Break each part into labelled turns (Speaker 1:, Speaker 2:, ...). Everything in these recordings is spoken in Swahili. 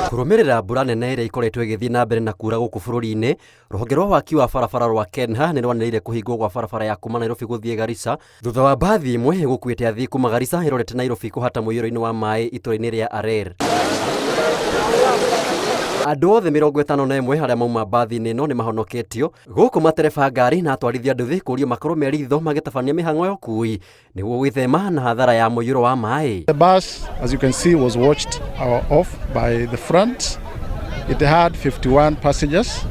Speaker 1: Kũrũmĩrĩra mbura nene ĩrĩa ĩkoretwo ĩgĩthii nambere na kuura gũkũ bũrũri-inĩ, rũhonge rwa waki wa barabara rwa Kenya nĩ rwanĩrĩire kũhingwo kwa barabara ya kuma Nairobi gũthiĩ Garissa thutha wa mbathi ĩmwe ĩgũkuĩte athii kuma Garissa ĩrorete Nairobi kũhata mũiyũro-inĩ wa maĩ itũra-inĩ rĩa ĩrĩa. Andũ othe 51 arĩa mauma mbathi-inĩ ĩno nĩ mahonoketio, gũkũ matereba ngari na atwarithia nduthi kũrio makorwo meritho magĩtabania mĩhang'o ya ũkui nĩguo gwĩthema na hathara ya mũiyũro wa maĩ.
Speaker 2: The bus, as you can see, was watched off by the front. It had 51 passengers.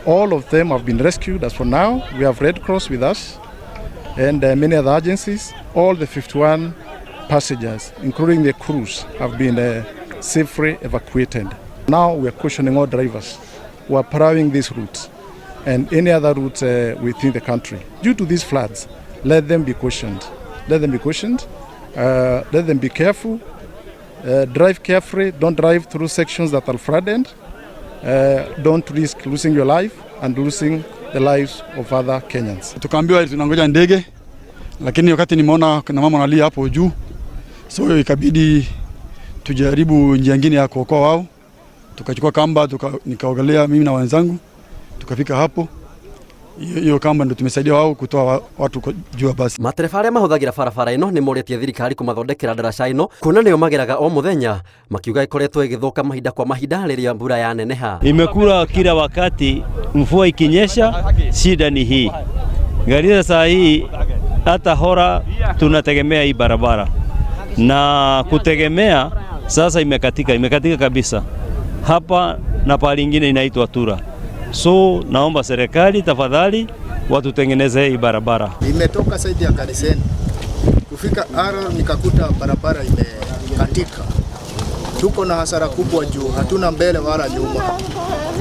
Speaker 2: All of them have been rescued as for now. We have Red Cross with us and many other agencies. All the 51 passengers, including the crews, have been safely evacuated. Now we are cautioning all drivers who are plowing these routes and any other routes within the country. Due to these floods, let them be cautioned. Let them be cautioned. Let them be careful. Drive carefully. Don't drive through sections that are flooded. Don't risk losing your life and losing the lives of other Kenyans.
Speaker 3: Tukaambiwa tunangoja ndege, lakini wakati nimeona kuna mama analia hapo juu, so ikabidi tujaribu njia nyingine ya kuokoa wao. Tukachukua kamba, nikaogelea mimi na wenzangu, tukafika hapo. Hiyo kamba ndio tumesaidia wao kutoa watu juu ya basi.
Speaker 1: Matereba arĩa mahũthagĩra barabara ĩno nĩ moretie thirikari kũmathondekera ndaraca ĩno, kuona nĩyo mageraga o mũthenya, makiuga ĩkoretwo ĩgĩthũka mahinda kwa mahinda rĩrĩa mbura yaneneha.
Speaker 4: Imekula kila wakati, mvua ikinyesha, shida ni hii. Garissa saa hii hata hora tunategemea hii barabara, na kutegemea sasa imekatika kabisa. Hapa na pale ingine inaitwa Tura. So naomba serikali tafadhali watutengeneze hii barabara.
Speaker 5: Imetoka saidi ya Garissa kufika Aro nikakuta barabara imekatika. Tuko na hasara kubwa juu, hatuna mbele wala nyuma.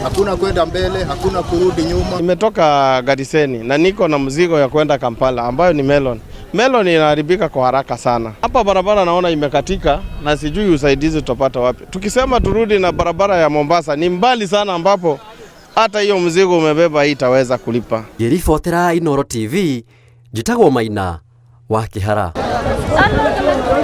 Speaker 5: Hakuna kwenda mbele, hakuna kurudi nyuma.
Speaker 6: Nimetoka Garissa na niko na mzigo ya kwenda Kampala ambayo ni melon. Melon inaharibika kwa haraka sana. Hapa barabara naona imekatika na sijui usaidizi tutapata wapi. Tukisema turudi na barabara ya Mombasa ni mbali sana ambapo hata hiyo mzigo umebeba itaweza kulipa.
Speaker 1: Ngĩribotera Inooro TV, njĩtagwo Maina wa Kĩhara.